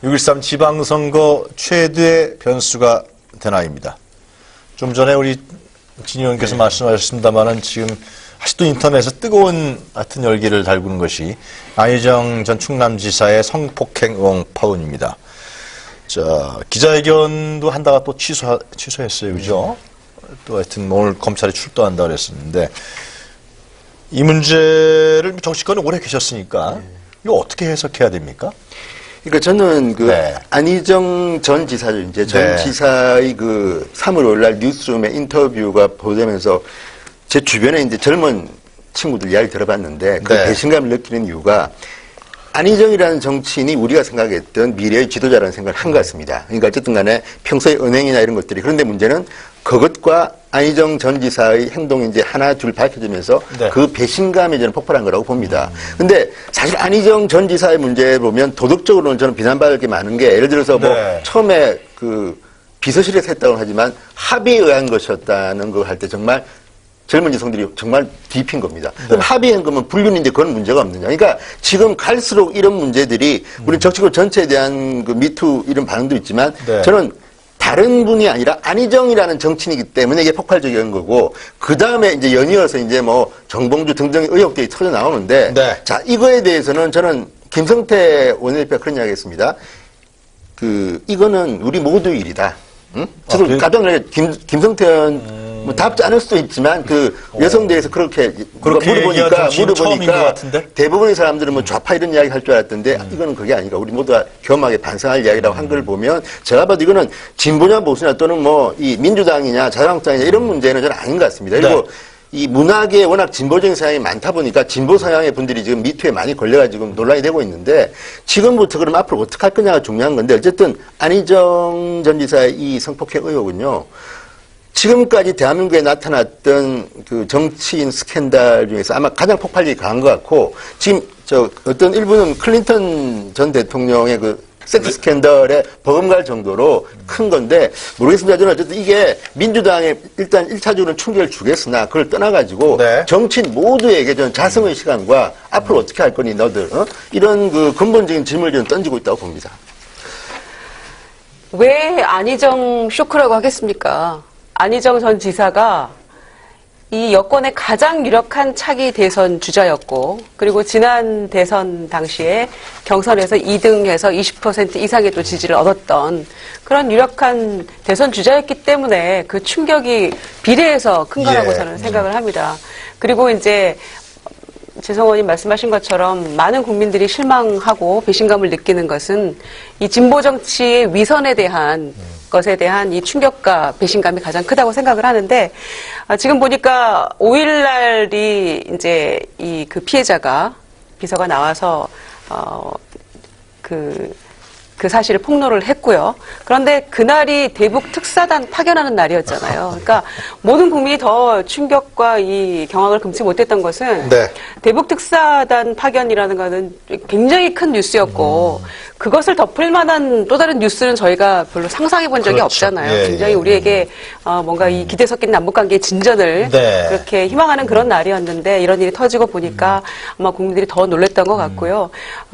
6.13 지방선거 최대의 변수가 되나입니다. 좀 전에 우리 진 의원께서 말씀하셨습니다만은 지금 아직도 인터넷에 뜨거운 같은 열기를 달구는 것이 안희정 전 충남지사의 성폭행 의혹 파문입니다. 자, 기자회견도 한다가 또 취소했어요. 그죠? 또 하여튼 오늘 검찰에 출두한다 그랬었는데 이 문제를 정치권에 오래 계셨으니까 이거 어떻게 해석해야 됩니까? 그러니까 저는 안희정 전 지사죠. 이제 전 지사의 3월 5일 날 뉴스룸의 인터뷰가 보도되면서 제 주변에 이제 젊은 친구들 이야기 들어봤는데 그 배신감을 느끼는 이유가 안희정이라는 정치인이 우리가 생각했던 미래의 지도자라는 생각을 한 것 같습니다. 그러니까 어쨌든 간에 평소의 은행이나 이런 것들이. 그런데 문제는 그것과 안희정 전 지사의 행동이 이제 하나 둘 밝혀지면서 그 배신감이 저는 폭발한 거라고 봅니다. 근데 사실 안희정 전 지사의 문제 보면 도덕적으로는 저는 비난받을 게 많은 게 예를 들어서 뭐 처음에 비서실에서 했다고 하지만 합의에 의한 것이었다는 걸 할 때 정말 젊은 여성들이 정말 뒤핀 겁니다. 그럼 합의한 거면 불륜인데 그건 문제가 없느냐. 그러니까 지금 갈수록 이런 문제들이 우리 정치권 전체에 대한 미투 이런 반응도 있지만 저는 다른 분이 아니라 안희정이라는 정치인이기 때문에 이게 폭발적인 거고 그 다음에 이제 연이어서 이제 뭐 정봉주 등등의 의혹들이 터져 나오는데 자 이거에 대해서는 저는 김성태 원내대표가 그런 이야기 했습니다. 이거는 우리 모두의 일이다. 응? 저도 깜짝 놀라게 김성태 의원 뭐 답지 않을 수도 있지만 여성대에서 그렇게 물어보니까 대부분의 사람들은 뭐 좌파 이런 이야기 할 줄 알았던데 이거는 그게 아니라 우리 모두가 겸하게 반성할 이야기라고 한 걸 보면 제가 봐도 이거는 진보냐 보수냐 또는 뭐 이 민주당이냐 자유한국당이냐 이런 문제는 저는 아닌 것 같습니다. 그리고 이 문학에 워낙 진보적인 성향이 많다 보니까 진보 성향의 분들이 지금 미투에 많이 걸려가지고 논란이 되고 있는데 지금부터 그럼 앞으로 어떻게 할 거냐가 중요한 건데 어쨌든 안희정 전 지사의 이 성폭행 의혹은요. 지금까지 대한민국에 나타났던 정치인 스캔들 중에서 아마 가장 폭발력이 강한 것 같고 지금 어떤 일부는 클린턴 전 대통령의 섹스 스캔들에 버금갈 정도로 큰 건데 모르겠습니다. 저는 어쨌든 이게 민주당에 일단 1차적으로는 충격을 주겠으나 그걸 떠나가지고 정치인 모두에게 저는 자성의 시간과 앞으로 어떻게 할 거니 너들 이런 근본적인 질문을 저는 던지고 있다고 봅니다. 왜 안희정 쇼크라고 하겠습니까? 안희정 전 지사가 이 여권의 가장 유력한 차기 대선 주자였고 그리고 지난 대선 당시에 경선에서 2등해서 20% 이상의 또 지지를 얻었던 그런 유력한 대선 주자였기 때문에 그 충격이 비례해서 큰 거라고 저는 생각을 합니다. 그리고 이제 재성 의원님 말씀하신 것처럼 많은 국민들이 실망하고 배신감을 느끼는 것은 이 진보 정치의 위선에 대한 것에 대한 이 충격과 배신감이 가장 크다고 생각을 하는데 지금 보니까 5일 날이 이제 그 피해자가 비서가 나와서 그 사실을 폭로를 했고요. 그런데 그날이 대북 특사단 파견하는 날이었잖아요. 그러니까 모든 국민이 더 충격과 이 경악을 금치 못했던 것은 대북 특사단 파견이라는 것은 굉장히 큰 뉴스였고 그것을 덮을 만한 또 다른 뉴스는 저희가 별로 상상해 본 적이 없잖아요. 굉장히 우리에게 뭔가 이 기대 섞인 남북관계의 진전을 그렇게 희망하는 그런 날이었는데 이런 일이 터지고 보니까 아마 국민들이 더 놀랐던 것 같고요.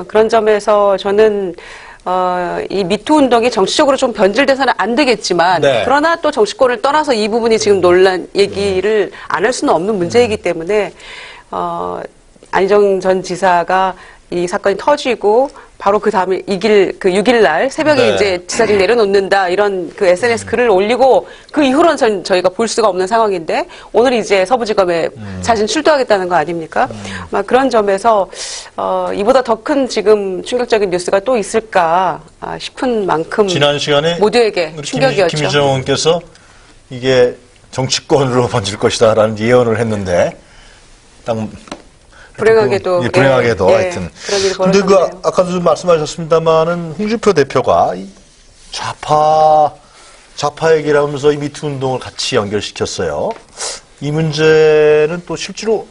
그런 점에서 저는 이 미투 운동이 정치적으로 좀 변질돼서는 안 되겠지만 그러나 또 정치권을 떠나서 이 부분이 지금 논란 얘기를 안 할 수는 없는 문제이기 때문에 안희정 전 지사가 이 사건이 터지고 바로 그 다음에 6일 날 새벽에 이제 지사직 내려놓는다 이런 SNS 글을 올리고 그 이후로는 저희가 볼 수가 없는 상황인데 오늘 이제 서부지검에 자신 출두하겠다는 거 아닙니까? 아마 그런 점에서 이보다 더 큰 지금 충격적인 뉴스가 또 있을까 싶은 만큼 지난 시간에 모두에게 충격이었죠. 김희정 의원께서 이게 정치권으로 번질 것이다라는 예언을 했는데 불행하게도 하여튼. 그런 일이 근데 벌어졌네요. 아까도 말씀하셨습니다만은 홍준표 대표가 이 좌파 얘기를 하면서 이 미투 운동을 같이 연결시켰어요. 이 문제는 또 실제로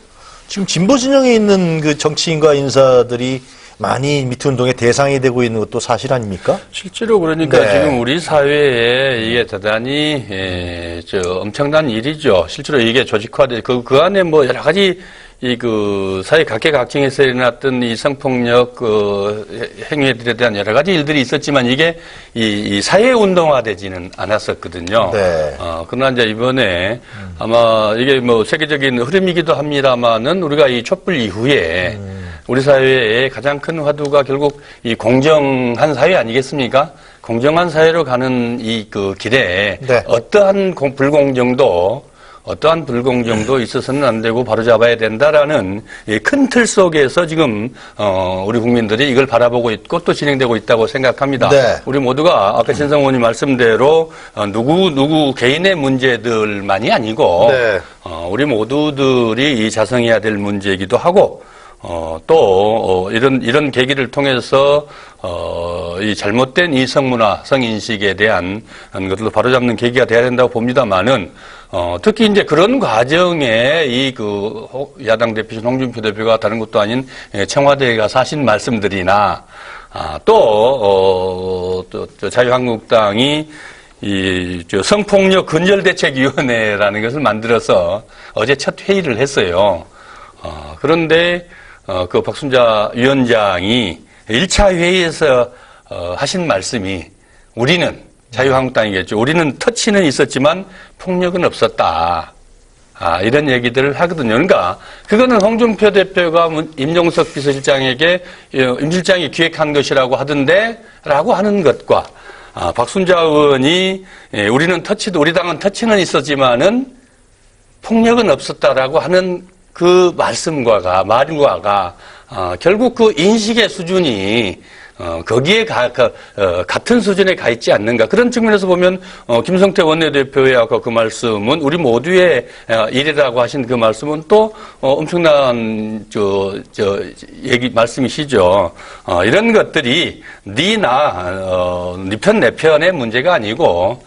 지금 진보 진영에 있는 그 정치인과 인사들이 많이 미투 운동의 대상이 되고 있는 것도 사실 아닙니까? 실제로 그러니까 지금 우리 사회에 이게 대단히 엄청난 일이죠. 실제로 이게 조직화돼 그 안에 뭐 여러 가지 이 그 사회 각계각층에서 일어났던 이 성폭력 행위들에 대한 여러 가지 일들이 있었지만 이게 이 사회 운동화되지는 않았었거든요. 네. 그러나 이제 이번에 아마 이게 뭐 세계적인 흐름이기도 합니다만은 우리가 이 촛불 이후에 우리 사회의 가장 큰 화두가 결국 이 공정한 사회 아니겠습니까? 공정한 사회로 가는 이 그 길에 네. 어떠한 불공정도 있어서는 안 되고 바로잡아야 된다라는 큰 틀 속에서 지금 우리 국민들이 이걸 바라보고 있고 또 진행되고 있다고 생각합니다. 네. 우리 모두가 아까 신성 의원님 말씀대로 누구 개인의 문제들만이 아니고 네. 우리 모두들이 이 자성해야 될 문제이기도 하고 또 이런 계기를 통해서 이 잘못된 이 성문화, 성인식에 대한 것들도 바로잡는 계기가 돼야 된다고 봅니다만은 특히 이제 그런 과정에 이 그 야당 대표신 홍준표 대표가 다른 것도 아닌 청와대에 가서 하신 말씀들이나 또 자유한국당이 성폭력 근절대책위원회라는 것을 만들어서 어제 첫 회의를 했어요. 그런데 그 박순자 위원장이 1차 회의에서 하신 말씀이 우리는 자유한국당이겠죠. 우리는 터치는 있었지만 폭력은 없었다. 이런 얘기들을 하거든요. 그러니까 그거는 홍준표 대표가 임종석 비서실장에게 임 실장이 기획한 것이라고 하던데 라고 하는 것과 박순자 의원이 우리 당은 터치는 있었지만은 폭력은 없었다라고 하는 그 말씀과가 결국 그 인식의 수준이 거기에 같은 수준에 가 있지 않는가. 그런 측면에서 보면 김성태 원내대표의 아까 그 말씀은 우리 모두의 일이라고 하신 그 말씀은 또 엄청난 말씀이시죠. 이런 것들이 네 편 내 편의 문제가 아니고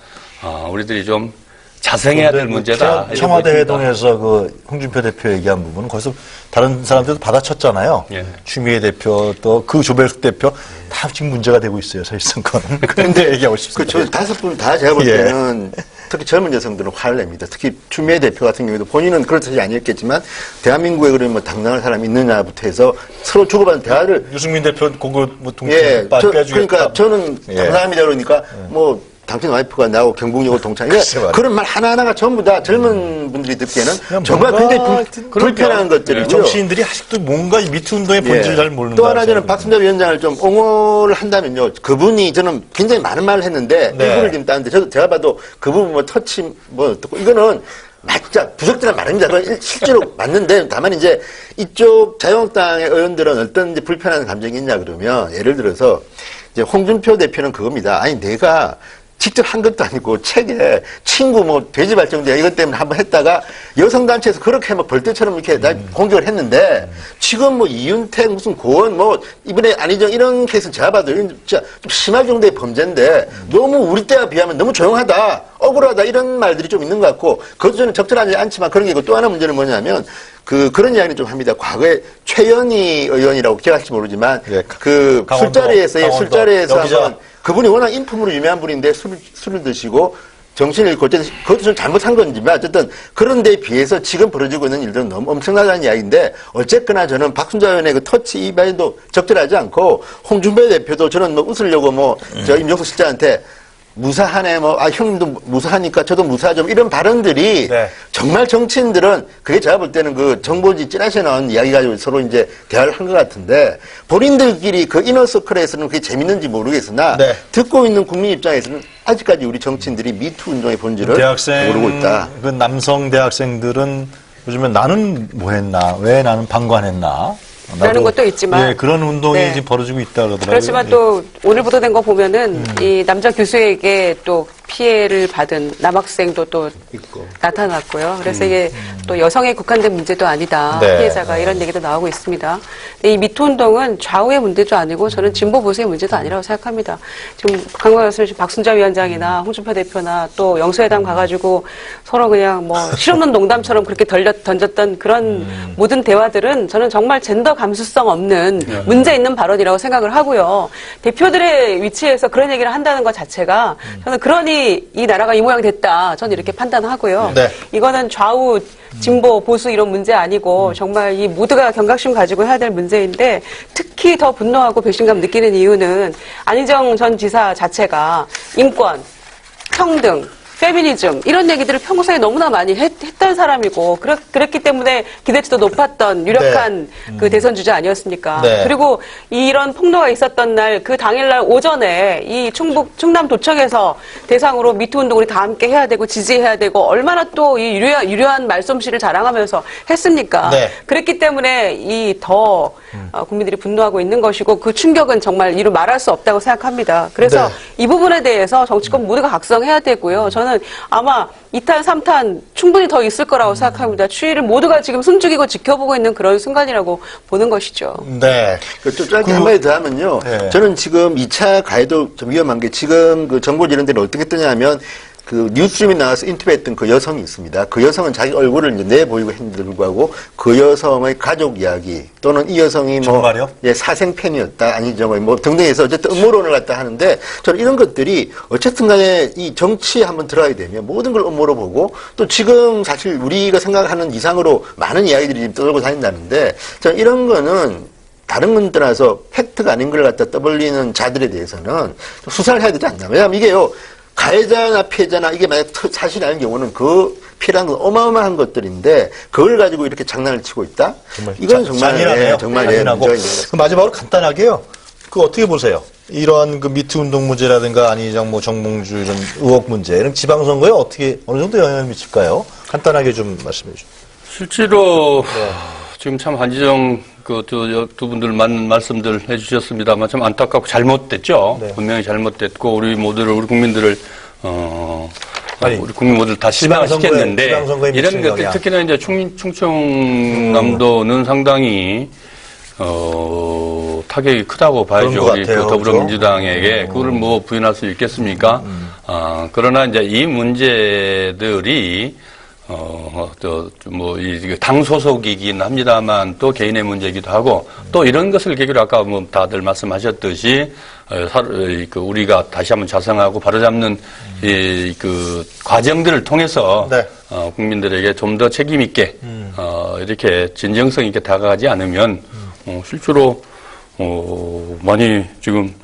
우리들이 좀 자성해야 될 문제다. 청와대 회동에서 그 홍준표 대표 얘기한 부분은 거기서 다른 사람들도 받아쳤잖아요. 예. 추미애 대표 또 그 조별숙 대표 다 지금 문제가 되고 있어요. 사실상은. 그런데 얘기하고 싶습니다. 그 다섯 분 다 제가 볼 때는 특히 젊은 여성들은 화를 냅니다. 특히 추미애 대표 같은 경우에도 본인은 그렇듯이 아니었겠지만 대한민국에 그러면 뭐 당당한 사람이 있느냐부터 해서 서로 주고받은 대화를 유승민 대표 그거 뭐 동생 빼주겠다. 그러니까 저는 당당합니다 그러니까 뭐 당신 와이프가 나하고 경북역으로 동참해. 그런 말 하나하나가 전부 다 젊은 분들이 듣기에는 정말 굉장히 불편한 것들이고요. 정치인들이 아직도 뭔가 이 미투 운동의 본질을 잘 모르는 또 하나 저는 박순자 위원장을 좀 옹호를 한다면요. 그분이 저는 굉장히 많은 말을 했는데 일부를 지금 따는데 제가 봐도 그 부분 뭐 터치 뭐 듣고 이거는 맞자 부적절한 말입니다. 그건 실제로 맞는데 다만 이제 이쪽 자유한국당의 의원들은 어떤 이제 불편한 감정이 있냐 그러면 예를 들어서 이제 홍준표 대표는 그겁니다. 아니 내가 직접 한 것도 아니고 책에 친구 뭐 돼지 발정제 이것 때문에 한번 했다가 여성단체에서 그렇게 막 벌떼처럼 이렇게 날 공격을 했는데 지금 뭐 이윤택 무슨 고원 뭐 이번에 안희정 이런 케이스는 제가 봐도 진짜 좀 심할 정도의 범죄인데 너무 우리 때와 비하면 너무 조용하다 억울하다 이런 말들이 좀 있는 것 같고 그것도 저는 적절하지 않지만 그런 게 있고 또 하나 문제는 뭐냐면 그런 이야기는 좀 합니다. 과거에 최연희 의원이라고 기억할지 모르지만 그 술자리에서 한번 그분이 워낙 인품으로 유명한 분인데 술을 드시고 정신을 잃고 그것도 좀 잘못한 건지만 어쨌든 그런 데에 비해서 지금 벌어지고 있는 일들은 너무 엄청나다는 이야기인데 어쨌거나 저는 박순자 의원의 그 터치 이 말도 적절하지 않고 홍준표 대표도 저는 뭐 웃으려고 저 임종석 실장한테 무사하네, 형님도 무사하니까 저도 무사하죠. 이런 발언들이 정말 정치인들은 그게 제가 볼 때는 그 정보지 찌라시에 나온 이야기 가지고 서로 이제 대화를 한 것 같은데 본인들끼리 그 이너서클에서는 그게 재밌는지 모르겠으나 듣고 있는 국민 입장에서는 아직까지 우리 정치인들이 미투 운동의 본질을 모르고 있다. 그 남성 대학생들은 요즘에 나는 뭐 했나, 왜 나는 방관했나. 라는 것도 있지만 그런 운동이 지금 벌어지고 있다 그러더라고요. 그렇지만 또 오늘 보도된 거 보면은 이 남자 교수에게 또 피해를 받은 남학생도 또 있고. 나타났고요. 그래서 이게 또 여성에 국한된 문제도 아니다. 피해자가 이런 얘기도 나오고 있습니다. 이 미투 운동은 좌우의 문제도 아니고 저는 진보 보수의 문제도 아니라고 생각합니다. 지금 강광 교수님 박순자 위원장이나 홍준표 대표나 또 영수회담 가가지고 서로 그냥 뭐 실없는 농담처럼 그렇게 던졌던 그런 모든 대화들은 저는 정말 젠더 감수성 없는 문제 있는 발언이라고 생각을 하고요. 대표들의 위치에서 그런 얘기를 한다는 것 자체가 저는 그러니 때문에 이 나라가 이 모양 됐다. 저는 이렇게 판단하고요. 네. 이거는 좌우, 진보, 보수 이런 문제 아니고 정말 이 모두가 경각심 가지고 해야 될 문제인데 특히 더 분노하고 배신감 느끼는 이유는 안희정 전 지사 자체가 인권, 평등, 페미니즘 이런 얘기들을 평소에 너무나 많이 했던 사람이고 그랬기 때문에 기대치도 높았던 유력한 그 대선 주자 아니었습니까? 네. 그리고 이런 폭로가 있었던 날 그 당일날 오전에 이 충남 도청에서 대상으로 미투 운동 우리 다 함께 해야 되고 지지해야 되고 얼마나 또 이 유려한 말솜씨를 자랑하면서 했습니까? 네. 그랬기 때문에 이 더 국민들이 분노하고 있는 것이고 그 충격은 정말 이루 말할 수 없다고 생각합니다. 그래서 네. 이 부분에 대해서 정치권 모두가 각성해야 되고요. 저는 아마 2탄, 3탄 충분히 더 있을 거라고 생각합니다. 추이를 모두가 지금 숨죽이고 지켜보고 있는 그런 순간이라고 보는 것이죠. 네. 좀 짧게 한마디 더 하면요. 네. 저는 지금 2차 가해도 좀 위험한 게 지금 그 정보 이런 데는 어떻게 뜨냐면 그 뉴스룸에 나와서 인터뷰했던 그 여성이 있습니다. 그 여성은 자기 얼굴을 이제 내보이고 했는데도 불구하고 그 여성의 가족 이야기 또는 이 여성이 뭐 정말요? 예, 사생 팬이었다 아니죠 뭐 등등 해서 어쨌든 음모론을 갖다 하는데 저는 이런 것들이 어쨌든 간에 이 정치에 한번 들어가게 되면 모든 걸 음모로 보고 또 지금 사실 우리가 생각하는 이상으로 많은 이야기들이 지금 떠돌고 다닌다는데 저는 이런 거는 다른 건 떠나서 팩트가 아닌 걸 갖다 떠벌리는 자들에 대해서는 좀 수사를 해야 되지 않나. 왜냐하면 이게요. 가해자나 피해자나 이게 만약 사실이 아닌 경우는 그 피해라는 건 어마어마한 것들인데 그걸 가지고 이렇게 장난을 치고 있다? 이건 정말 잔인하네요. 예, 정말 잔인하고. 문제가 있는 것 그럼 마지막으로 간단하게요. 그 어떻게 보세요? 이러한 그 미투 운동 문제라든가 안희정 뭐 정몽주 이런 의혹 문제 이런 지방선거에 어떻게 어느 정도 영향을 미칠까요? 간단하게 좀 말씀해 주세요. 실제로 지금 참 한지정 두 분들 많은 말씀들 해주셨습니다만 참 안타깝고 잘못됐죠. 네. 분명히 잘못됐고 우리 국민들을 아니, 우리 국민 모두를 다 실망시켰는데 지방선거에 이런 미치는 것들 영향. 특히나 이제 충청남도는 상당히 타격이 크다고 봐야죠. 그런 것 우리 같아요. 그 더불어민주당에게 그걸 뭐 부인할 수 있겠습니까? 그러나 이제 이 문제들이 당 소속이긴 합니다만 또 개인의 문제이기도 하고 또 이런 것을 계기로 아까 뭐 다들 말씀하셨듯이 우리가 다시 한번 자성하고 바로잡는 그 과정들을 통해서 네. 국민들에게 좀 더 책임 있게 이렇게 진정성 있게 다가가지 않으면 실제로 많이 지금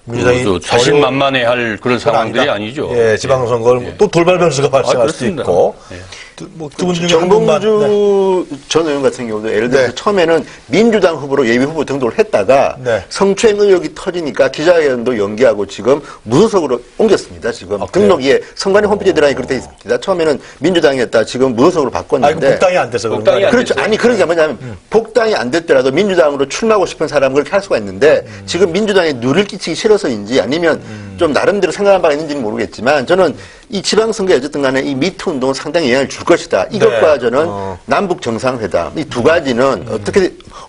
민주당이 자신만만해할 그런 상황들이 아니다. 아니죠. 예, 지방선거를 또 돌발 변수가 발생할 수도 그렇습니다. 있고. 예. 두 분 중에 한 분만. 네. 정봉주 전 의원 같은 경우도 예를 들어서 네. 처음에는 민주당 후보로 예비 후보 등록을 했다가 네. 성추행 의혹이 터지니까 기자회견도 연기하고 지금 무소속으로 옮겼습니다. 지금 그래요? 등록에 선관위 홈페이지에 들어가니 그렇게 돼 있습니다. 처음에는 민주당이었다 지금 무소속으로 아니, 바꿨는데 복당이 안 돼서 그런 복당이 거예요. 안 그렇죠. 됐어요. 아니, 그런 게 뭐냐면, 복당이 안 됐더라도 민주당으로 출마하고 싶은 사람은 그렇게 할 수가 있는데, 지금 민주당에 누를 끼치기 싫어서인지 아니면 좀 나름대로 생각한 바가 있는지는 모르겠지만, 저는 이 지방선거에 어쨌든 간에 이 미투 운동은 상당히 영향을 줄 것이다. 이것과 저는 남북 정상회담, 이 두 가지는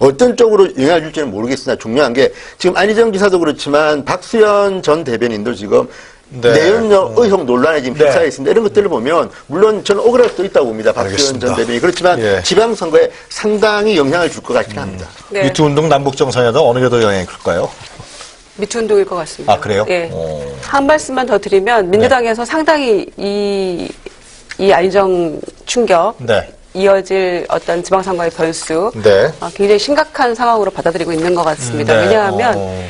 어떤 쪽으로 영향을 줄지는 모르겠으나 중요한 게, 지금 안희정 지사도 그렇지만, 박수현 전 대변인도 지금 네. 내연녀 의혹 논란에 지금 네. 휩싸여 있습니다. 이런 것들을 보면 물론 저는 억울할 수도 있다고 봅니다. 박수현 알겠습니다. 전 대변인이. 그렇지만 예. 지방선거에 상당히 영향을 줄 것 같긴 합니다. 네. 미투 운동 남북 정상회담 어느 게 더 영향이 클까요? 미투 운동일 것 같습니다. 아, 그래요? 예. 오. 한 말씀만 더 드리면 민주당에서 상당히 이 안희정 충격 네. 이어질 어떤 지방선거의 변수 네. 굉장히 심각한 상황으로 받아들이고 있는 것 같습니다. 네. 왜냐하면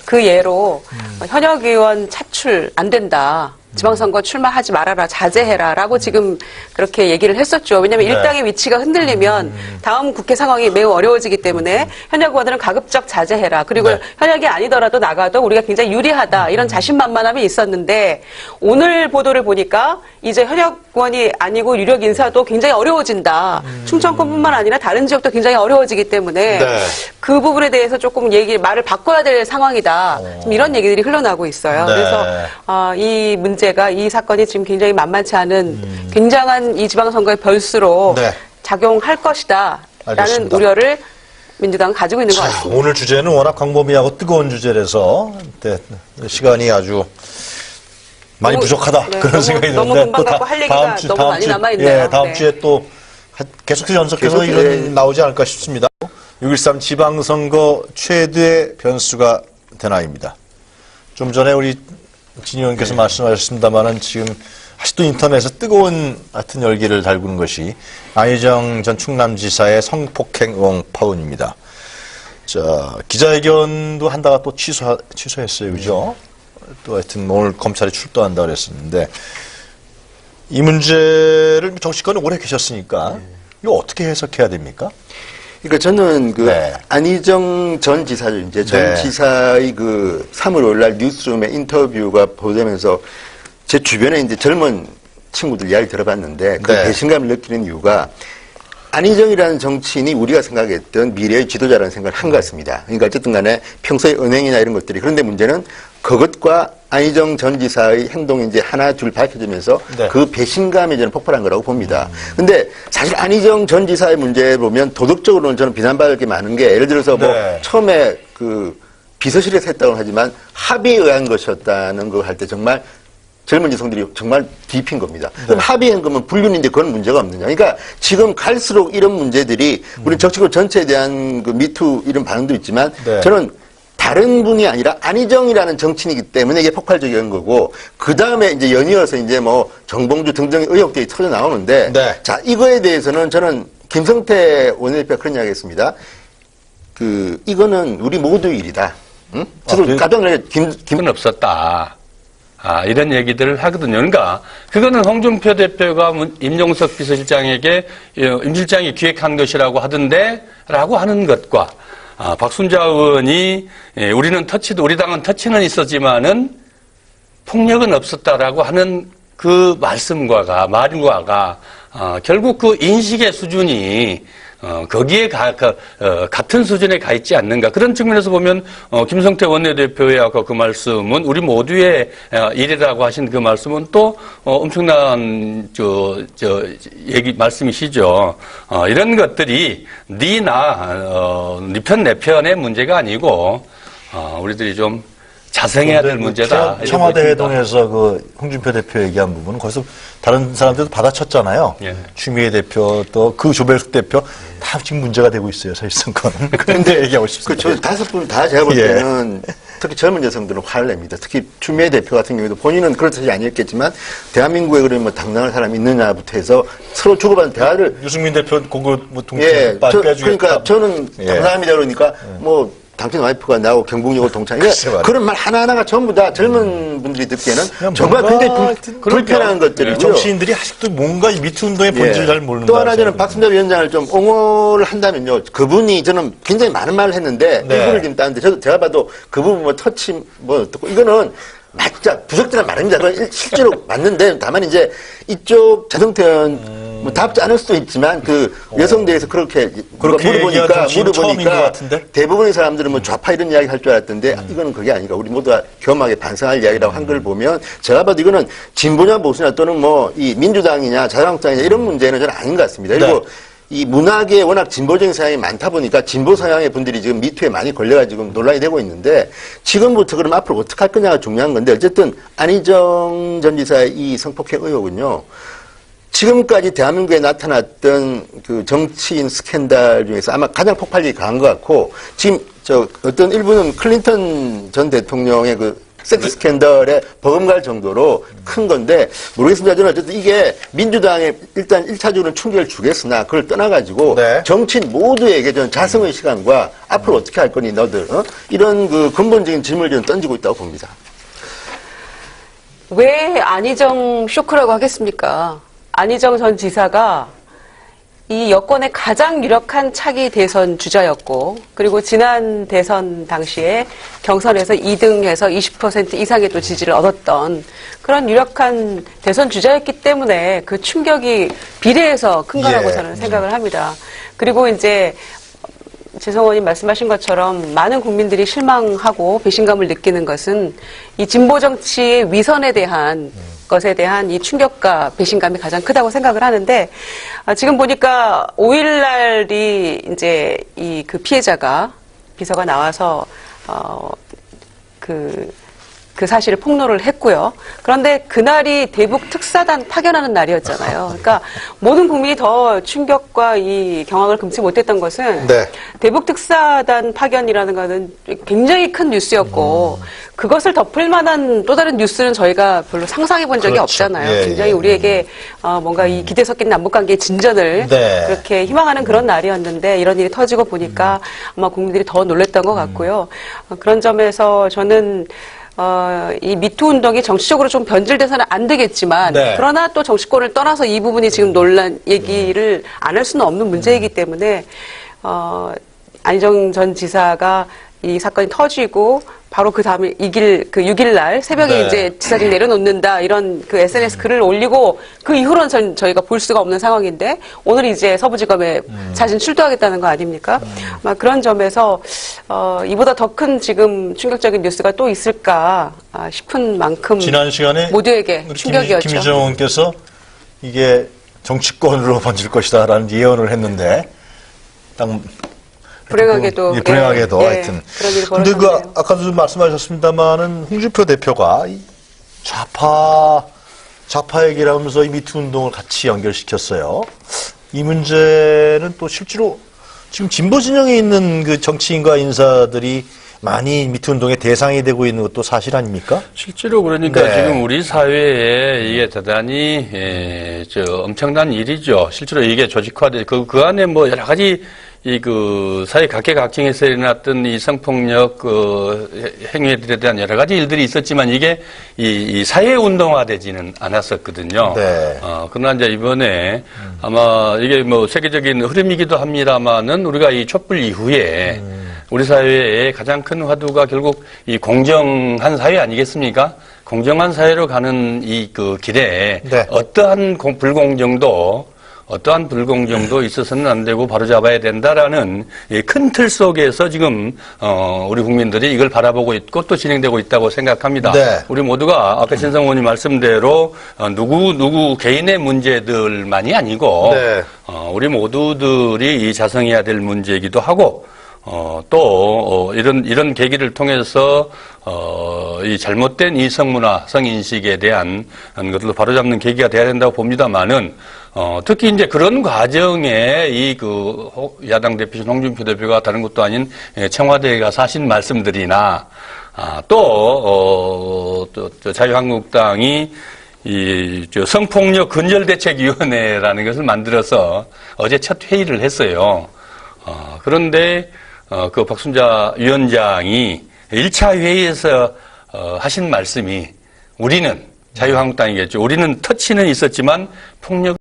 그 예로 현역 의원 차출 안 된다. 지방선거 출마하지 말아라, 자제해라라고 지금 그렇게 얘기를 했었죠. 왜냐하면 네. 일당의 위치가 흔들리면 다음 국회 상황이 매우 어려워지기 때문에 현역 의원들은 가급적 자제해라. 그리고 네. 현역이 아니더라도 나가도 우리가 굉장히 유리하다. 이런 자신만만함이 있었는데 오늘 보도를 보니까 이제 현역 의원이 아니고 유력 인사도 굉장히 어려워진다. 충청권뿐만 아니라 다른 지역도 굉장히 어려워지기 때문에 네. 그 부분에 대해서 조금 말을 바꿔야 될 상황이다. 지금 이런 얘기들이 흘러나오고 있어요. 네. 그래서 이 문제가 이 사건이 지금 굉장히 만만치 않은 굉장한 이 지방선거의 변수로 네. 작용할 것이다. 라는 알겠습니다. 우려를 민주당은 가지고 있는 것 자, 같습니다. 오늘 주제는 워낙 광범위하고 뜨거운 주제라서 시간이 아주 많이 너무- 부족하다 네, 그런 생각이 너무 드는데 금방 갖고 할 얘기가 너무 많이 남아있네요. 예, 다음 네. 주에 또 계속해서 연속해서 계속, 이런 예. 나오지 않을까 싶습니다. 6.13 지방선거 최대의 변수가 되나입니다. 좀 전에 우리 진 의원께서 말씀하셨습니다만은 지금 아직도 인터넷에 뜨거운 하여튼 열기를 달구는 것이 안희정 전 충남지사의 성폭행 의혹 파문입니다. 자, 기자회견도 한다가 또 취소했어요. 그죠? 또 하여튼 오늘 검찰이 출두한다 그랬었는데 이 문제를 정치권에 오래 계셨으니까 이거 어떻게 해석해야 됩니까? 그러니까 저는 그 네. 안희정 전 지사죠. 이제 전 네. 지사의 그 3월 5일 날 뉴스룸의 인터뷰가 보도되면서 제 주변에 이제 젊은 친구들 이야기 들어봤는데 그 네. 배신감을 느끼는 이유가 안희정이라는 정치인이 우리가 생각했던 미래의 지도자라는 생각을 한 것 같습니다. 그러니까 어쨌든 간에 평소에 은행이나 이런 것들이 그런데 문제는 그것과 안희정 전 지사의 행동이 이제 하나 둘 밝혀지면서 네. 그 배신감이 저는 폭발한 거라고 봅니다. 근데 사실 안희정 전 지사의 문제 보면 도덕적으로는 저는 비난받을 게 많은 게 예를 들어서 뭐 네. 처음에 그 비서실에서 했다고 하지만 합의에 의한 것이었다는 거 할 때 정말 젊은 여성들이 정말 뒤핀 겁니다. 그럼 합의한 거면 불륜인데 그건 문제가 없느냐. 그러니까 지금 갈수록 이런 문제들이 우리 정치권 전체에 대한 그 미투 이런 반응도 있지만 네. 저는 다른 분이 아니라 안희정이라는 정치인이기 때문에 이게 폭발적인 거고 그 다음에 이제 연이어서 이제 뭐 정봉주 등등의 의혹들이 터져 나오는데 네. 자 이거에 대해서는 저는 김성태 원내대표가 그런 이야기 했습니다. 그 이거는 우리 모두의 일이다. 응? 저도 깜짝 놀라게 그건 없었다. 이런 얘기들을 하거든요. 그러니까 그거는 홍준표 대표가 임종석 비서실장에게 임 실장이 기획한 것이라고 하던데 라고 하는 것과 박순자 의원이 우리 당은 터치는 있었지만은 폭력은 없었다라고 하는 그 말씀과가 결국 그 인식의 수준이 거기에 같은 수준에 가 있지 않는가. 그런 측면에서 보면, 김성태 원내대표의 아까 그 말씀은 우리 모두의 일이라고 하신 그 말씀은 또, 엄청난, 말씀이시죠. 이런 것들이 네 편, 내 편의 문제가 아니고, 우리들이 좀 자성해야 될 문제다. 청와대 회동에서 그 홍준표 대표 얘기한 부분은 거기서 다른 사람들도 받아쳤잖아요. 예. 추미애 대표 또 그 조별숙 대표 다 지금 문제가 되고 있어요. 사실상 그건. 그런데 얘기하고 싶습니다. 그 다섯 분 다 제가 볼 때는 특히 젊은 여성들은 화를 냅니다. 특히 추미애 대표 같은 경우도 본인은 그렇듯이 아니었겠지만 대한민국에 그러면 뭐 당당한 사람이 있느냐부터 해서 서로 주고받는 대화를 유승민 대표 고급 뭐 동생 빼주겠다. 그러니까 저는 당당합니다 그러니까 뭐 당신 와이프가 나하고 경북여고 동창이야. 그런 말 하나하나가 전부 다 젊은 분들이 듣기에는 정말 굉장히 불편한 것들이고요. 정치인들이 아직도 뭔가 이 미투 운동의 본질을 잘 모른다. 또 하나 저는 박순자 위원장을 좀 옹호를 한다면요. 그분이 저는 굉장히 많은 말을 했는데 일부를 지금 따는데 제가 봐도 그 부분 뭐 터치 뭐 어떻고 이거는 맞자 부적절한 말입니다. 그건 실제로 맞는데 다만 이제 이쪽 자성태 의원 뭐 답지 않을 수도 있지만 그 여성대에서 그렇게 물어보니까 대부분의 사람들은 뭐 좌파 이런 이야기 할 줄 알았던데 이거는 그게 아니라 우리 모두가 겸하게 반성할 이야기라고 한 걸 보면 제가 봐도 이거는 진보냐 보수냐 또는 뭐 이 민주당이냐 자유한국당이냐 이런 문제는 저는 아닌 것 같습니다. 그리고 이 문학에 워낙 진보적인 성향이 많다 보니까 진보 성향의 분들이 지금 미투에 많이 걸려가지고 논란이 되고 있는데 지금부터 그럼 앞으로 어떻게 할 거냐가 중요한 건데 어쨌든 안희정 전 지사의 이 성폭행 의혹은요. 지금까지 대한민국에 나타났던 그 정치인 스캔들 중에서 아마 가장 폭발력이 강한 것 같고 지금 어떤 일부는 클린턴 전 대통령의 그 섹스 스캔들에 버금갈 정도로 큰 건데 모르겠습니다. 저는 어쨌든 이게 민주당에 일단 1차적으로는 충격을 주겠으나 그걸 떠나가지고 정치인 모두에게 저는 자성의 시간과 앞으로 어떻게 할 거니 너들 이런 그 근본적인 질문을 저는 던지고 있다고 봅니다. 왜 안희정 쇼크라고 하겠습니까? 안희정 전 지사가 이 여권의 가장 유력한 차기 대선 주자였고 그리고 지난 대선 당시에 경선에서 2등해서 20% 이상의 또 지지를 얻었던 그런 유력한 대선 주자였기 때문에 그 충격이 비례해서 큰 거라고 저는 생각을 합니다. 그리고 이제 재성원님 말씀하신 것처럼 많은 국민들이 실망하고 배신감을 느끼는 것은 이 진보 정치의 위선에 대한 것에 대한 이 충격과 배신감이 가장 크다고 생각을 하는데 지금 보니까 5일 날이 이제 그 피해자가 비서가 나와서 그 그 사실을 폭로를 했고요. 그런데 그날이 대북 특사단 파견하는 날이었잖아요. 그러니까 모든 국민이 더 충격과 이 경악을 금치 못했던 것은 네. 대북 특사단 파견이라는 것은 굉장히 큰 뉴스였고 그것을 덮을 만한 또 다른 뉴스는 저희가 별로 상상해 본 적이 그렇죠. 없잖아요. 예, 굉장히 예. 뭔가 이 기대 섞인 남북관계의 진전을 네. 그렇게 희망하는 그런 날이었는데 이런 일이 터지고 보니까 아마 국민들이 더 놀랬던 것 같고요. 그런 점에서 저는 이 미투 운동이 정치적으로 좀 변질돼서는 안 되겠지만 네. 그러나 또 정치권을 떠나서 이 부분이 지금 논란 얘기를 안 할 수는 없는 문제이기 때문에 안희정 전 지사가 이 사건이 터지고 바로 그 다음에 6일 날 새벽에 네. 이제 지사직 내려놓는다 이런 그 SNS 글을 올리고 그 이후로는 저희가 볼 수가 없는 상황인데 오늘 이제 서부지검에 자신 출두하겠다는 거 아닙니까? 아마 그런 점에서 이보다 더 큰 지금 충격적인 뉴스가 또 있을까 싶은 만큼 지난 시간에 모두에게 충격이었죠. 김희정 의원께서 이게 정치권으로 번질 것이다라는 예언을 했는데 딱 불행하게도 불행하게도 예, 하여튼. 그런 일이 근데 벌어졌네요. 아까도 말씀하셨습니다만은 홍준표 대표가 이 좌파 얘기를 하면서 이 미투 운동을 같이 연결시켰어요. 이 문제는 또 실제로 지금 진보 진영에 있는 그 정치인과 인사들이 많이 미투 운동의 대상이 되고 있는 것도 사실 아닙니까? 실제로 그러니까 네. 지금 우리 사회에 이게 대단히 엄청난 일이죠. 실제로 이게 조직화돼 그 안에 뭐 여러 가지 사회 각계각층에서 일어났던 이 성폭력 행위들에 대한 여러 가지 일들이 있었지만 이게 이 사회 운동화되지는 않았었거든요. 네. 그러나 이제 이번에 아마 이게 뭐 세계적인 흐름이기도 합니다만은 우리가 이 촛불 이후에 우리 사회의 가장 큰 화두가 결국 이 공정한 사회 아니겠습니까? 공정한 사회로 가는 이 길에 네. 어떠한 불공정도 있어서는 안 되고 바로잡아야 된다라는 큰 틀 속에서 지금 우리 국민들이 이걸 바라보고 있고 또 진행되고 있다고 생각합니다. 네. 우리 모두가 아까 신성 의원님 말씀대로 누구 개인의 문제들만이 아니고 네. 우리 모두들이 이 자성해야 될 문제이기도 하고 또 이런 계기를 통해서 이 잘못된 이 성문화, 성인식에 대한 것들도 바로잡는 계기가 돼야 된다고 봅니다만은 특히 이제 그런 과정에 야당 대표신 홍준표 대표가 다른 것도 아닌 청와대에 가서 하신 말씀들이나 또 자유한국당이 성폭력 근절대책위원회라는 것을 만들어서 어제 첫 회의를 했어요. 그런데 그 박순자 위원장이 1차 회의에서 하신 말씀이 우리는 자유한국당이겠죠. 우리는 터치는 있었지만 폭력